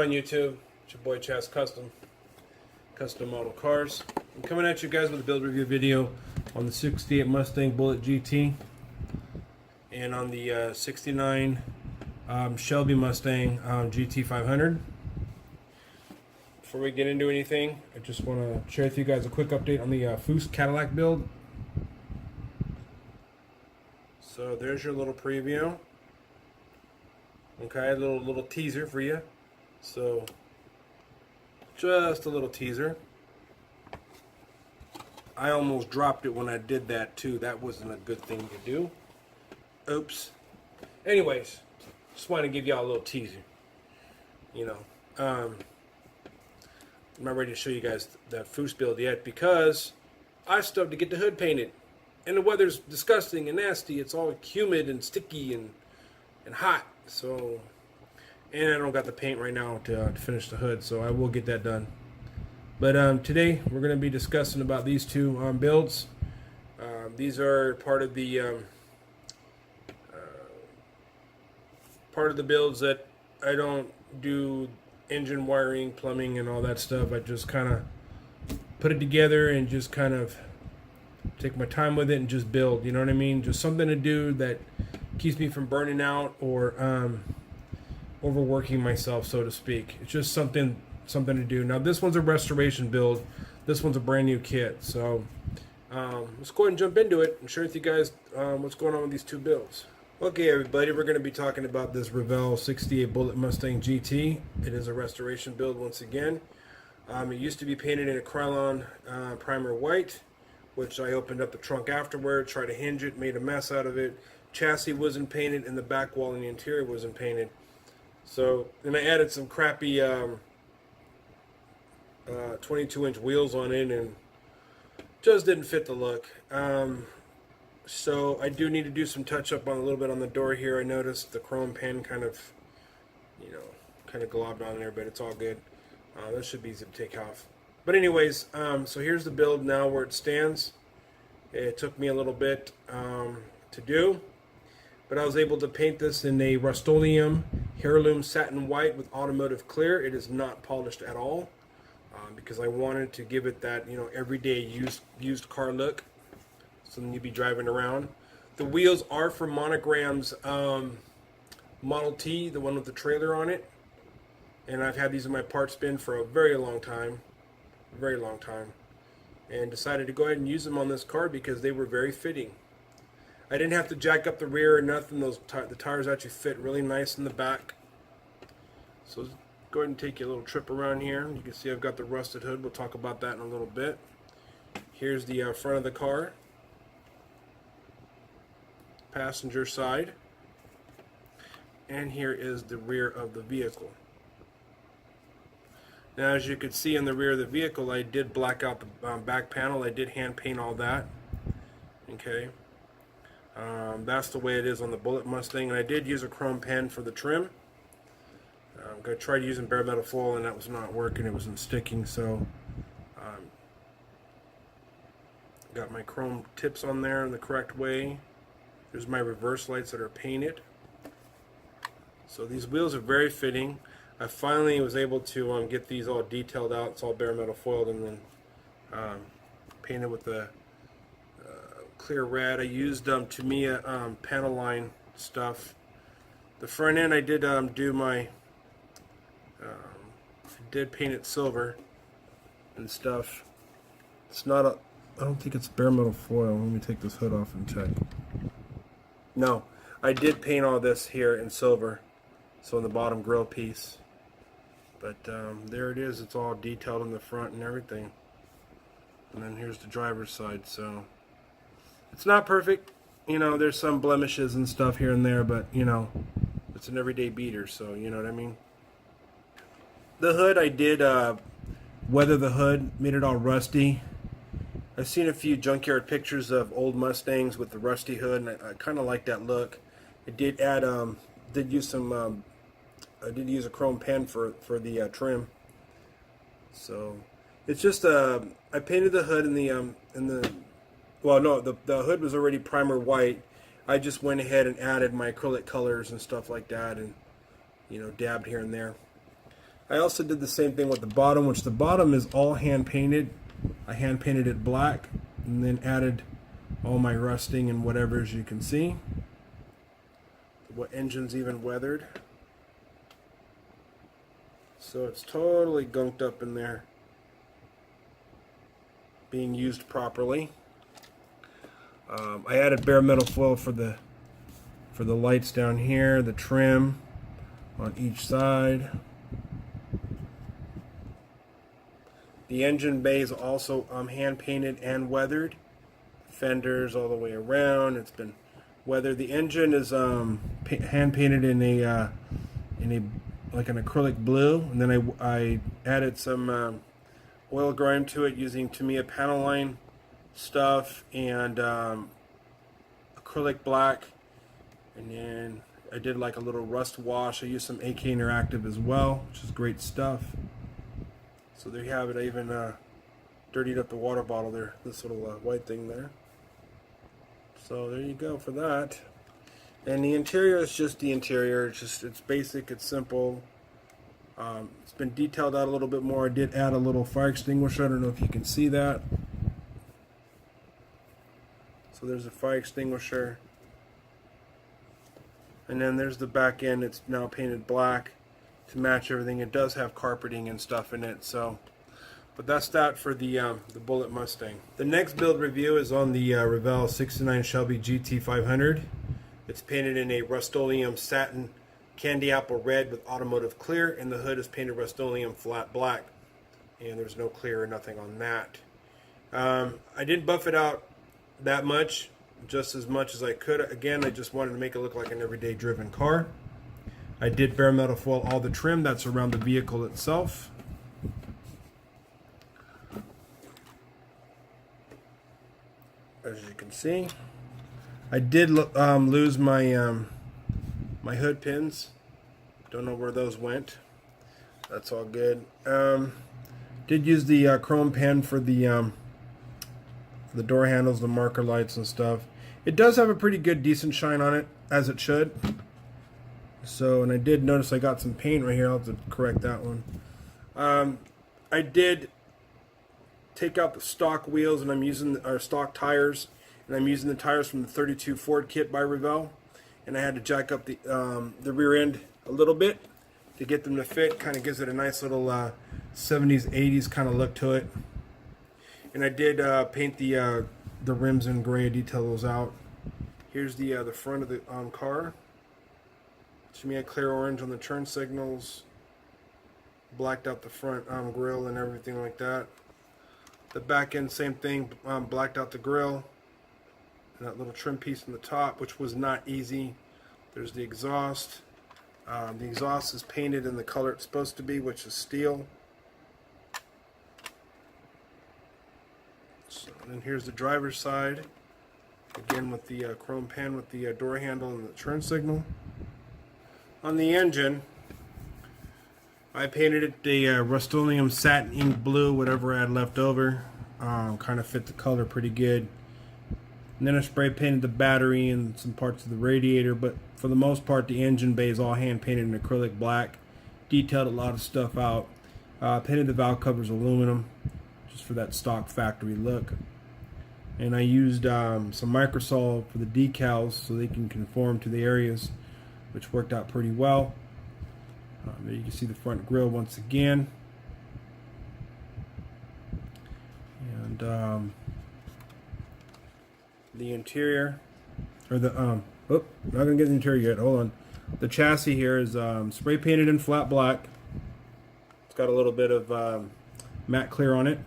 on YouTube? It's your boy Chaz Custom Model Cars. I'm coming at you guys with a build review video on the 68 Mustang Bullitt GT and on the 69 Shelby Mustang GT500. Before we get into anything, I just want to share with you guys a quick update on the Cadillac build. So there's your little preview. Okay, a little teaser for you. So just a little teaser. I almost dropped it when I did that too. That wasn't a good thing to do. Oops. Anyways, just wanted to give y'all a little teaser. You know, I'm not ready to show you guys that Foose build yet because I still have to get the hood painted. And the weather's disgusting and nasty. It's all humid and sticky and hot. So, and I don't got the paint right now to finish the hood, so I will get that done. But today we're going to be discussing about these two builds. These are part of the builds that I don't do engine wiring, plumbing, and all that stuff. I just kind of put it together and just kind of take my time with it and just build. You know what I mean? Just something to do that keeps me from burning out or overworking myself, so to speak. It's just something to do. Now this one's a restoration build. This one's a brand new kit. So let's go ahead and jump into it and share with you guys what's going on with these two builds. Okay, everybody, we're going to be talking about this Revell 68 Bullitt Mustang GT. It is a restoration build once again. It used to be painted in a Krylon primer white, which I opened up the trunk afterward, tried to hinge it, made a mess out of it. Chassis wasn't painted, and the back wall and the interior wasn't painted. So then I added some crappy 22-inch wheels on it, and just didn't fit the look. So I do need to do some touch-up on a little bit on the door here. I noticed the chrome pen kind of globbed on there, but it's all good. That should be easy to take off. But anyways, so here's the build now where it stands. It took me a little bit to do, but I was able to paint this in a Rust-Oleum heirloom satin white with automotive clear. It is not polished at all because I wanted to give it that, you know, everyday used car look. Something you'd be driving around. The wheels are from Monogram's Model T, the one with the trailer on it, and I've had these in my parts bin for a very long time, and decided to go ahead and use them on this car because they were very fitting. I didn't have to jack up the rear or nothing. The tires actually fit really nice in the back. So let's go ahead and take you a little trip around here. You can see I've got the rusted hood. We'll talk about that in a little bit. Here's the front of the car, passenger side, and here is the rear of the vehicle. Now, as you can see in the rear of the vehicle, I did black out the back panel. I did hand paint all that. Okay. That's the way it is on the Bullitt Mustang, and I did use a chrome pen for the trim. I tried using bare metal foil, and that was not working. It wasn't sticking, so got my chrome tips on there in the correct way. There's my reverse lights that are painted. So these wheels are very fitting. I finally was able to get these all detailed out. It's all bare metal foiled and then painted with the clear red. I used Tamiya panel line stuff. The front end I did do my did paint it silver and stuff. It's not a, I don't think it's bare metal foil. Let me take this hood off and check. No, I did paint all this here in silver, so in the bottom grill piece. But there it is. It's all detailed in the front and everything. And then here's the driver's side. So it's not perfect. You know, there's some blemishes and stuff here and there, but you know, it's an everyday beater. So you know what I mean. The hood, I did weather the hood, made it all rusty. I've seen a few junkyard pictures of old Mustangs with the rusty hood, and I kind of like that look. I did add, did use some, I did use a chrome pen for the trim. So it's just, I painted the hood in the, well, no, the hood was already primer white. I just went ahead and added my acrylic colors and stuff like that, and you know, dabbed here and there. I also did the same thing with the bottom, which the bottom is all hand painted. I hand painted it black and then added all my rusting and whatever, as you can see. What engine's even weathered. So it's totally gunked up in there, being used properly. I added bare metal foil for the lights down here, the trim on each side. The engine bay is also hand painted and weathered. Fenders all the way around. It's been weathered. The engine is hand painted in a like an acrylic blue, and then I added some oil grime to it using Tamiya panel line stuff and acrylic black, and then I did like a little rust wash. I used some AK Interactive as well, which is great stuff. So there you have it. I even dirtied up the water bottle there, this little white thing there. So there you go for that. And the interior is just the interior. It's basic, it's simple. It's been detailed out a little bit more. I did add a little fire extinguisher. I don't know if you can see that. So there's a fire extinguisher. And then there's the back end. It's now painted black to match everything. It does have carpeting and stuff in it. So, but that's that for the Bullitt Mustang. The next build review is on the Revell 69 Shelby GT500. It's painted in a Rust-Oleum satin candy apple red with automotive clear, and the hood is painted Rust-Oleum flat black, and there's no clear or nothing on that. I didn't buff it out that much, just as much as I could. Again, I just wanted to make it look like an everyday driven car. I did bare metal foil all the trim that's around the vehicle itself. As you can see, I did lose my my hood pins. Don't know where those went. That's all good. Did use the chrome pen for the door handles, the marker lights and stuff. It does have a pretty good, decent shine on it, as it should. So, and I did notice I got some paint right here. I'll have to correct that one. I did take out the stock wheels, and I'm using our stock tires, and I'm using the tires from the 32 Ford kit by Revell, and I had to jack up the rear end a little bit to get them to fit. Kind of gives it a nice little 70s, 80s kind of look to it. And I did paint the rims in gray, detail those out. Here's the front of the car. Tamiya clear orange on the turn signals. Blacked out the front grille and everything like that. The back end, same thing. Blacked out the grille. And that little trim piece in the top, which was not easy. There's the exhaust. The exhaust is painted in the color it's supposed to be, which is steel. So, and then here's the driver's side. Again with the chrome pen with the door handle and the turn signal. On the engine, I painted it the Rust-Oleum satin ink blue, whatever I had left over. Kind of fit the color pretty good. And then I spray painted the battery and some parts of the radiator, but for the most part the engine bay is all hand painted in acrylic black. Detailed a lot of stuff out. Painted the valve covers aluminum, just for that stock factory look. And I used some microsol for the decals so they can conform to the areas, which worked out pretty well. There you can see the front grille once again. And the interior, or the not gonna get the interior yet. Hold on. The chassis here is spray painted in flat black. It's got a little bit of matte clear on it,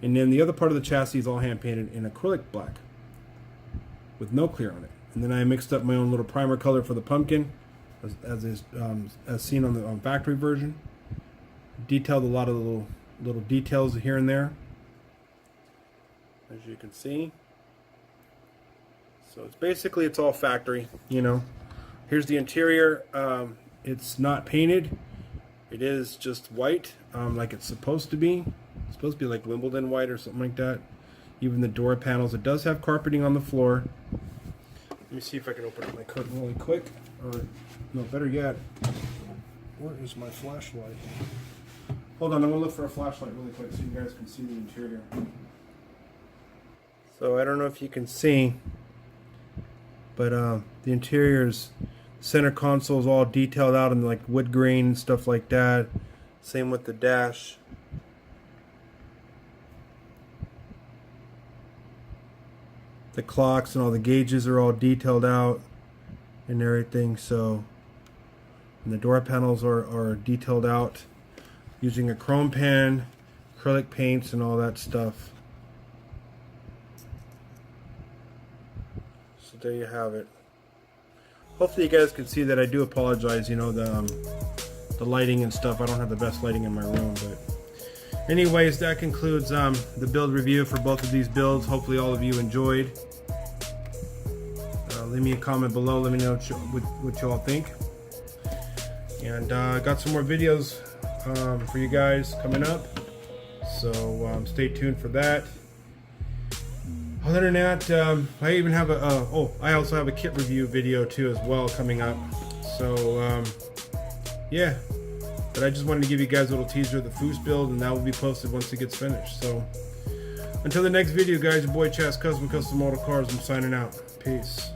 and then the other part of the chassis is all hand painted in acrylic black with no clear on it. And then I mixed up my own little primer color for the pumpkin, as seen on the factory version. Detailed a lot of little details here and there, as you can see. So it's all factory, you know. Here's the interior. It's not painted. It is just white, like it's supposed to be. It's supposed to be like Wimbledon white or something like that. Even the door panels. It does have carpeting on the floor. Let me see if I can open up my curtain really quick. Or, no, better yet, where is my flashlight? Hold on, I'm gonna look for a flashlight really quick so you guys can see the interior. So I don't know if you can see, but the interior's center console is all detailed out in like wood grain and stuff like that. Same with the dash. The clocks and all the gauges are all detailed out and everything. So, and the door panels are detailed out using a chrome pan, acrylic paints, and all that stuff. So there you have it. Hopefully you guys can see that. I do apologize, you know, the lighting and stuff. I don't have the best lighting in my room, but anyways, that concludes the build review for both of these builds. Hopefully all of you enjoyed. Leave me a comment below. Let me know what you all think. And I got some more videos for you guys coming up, so stay tuned for that. Other than that, I even have I also have a kit review video too as well coming up. So yeah, but I just wanted to give you guys a little teaser of the Foos build, and that will be posted once it gets finished. So until the next video, guys, your boy Chaz Custom Auto Cars, I'm signing out. Peace.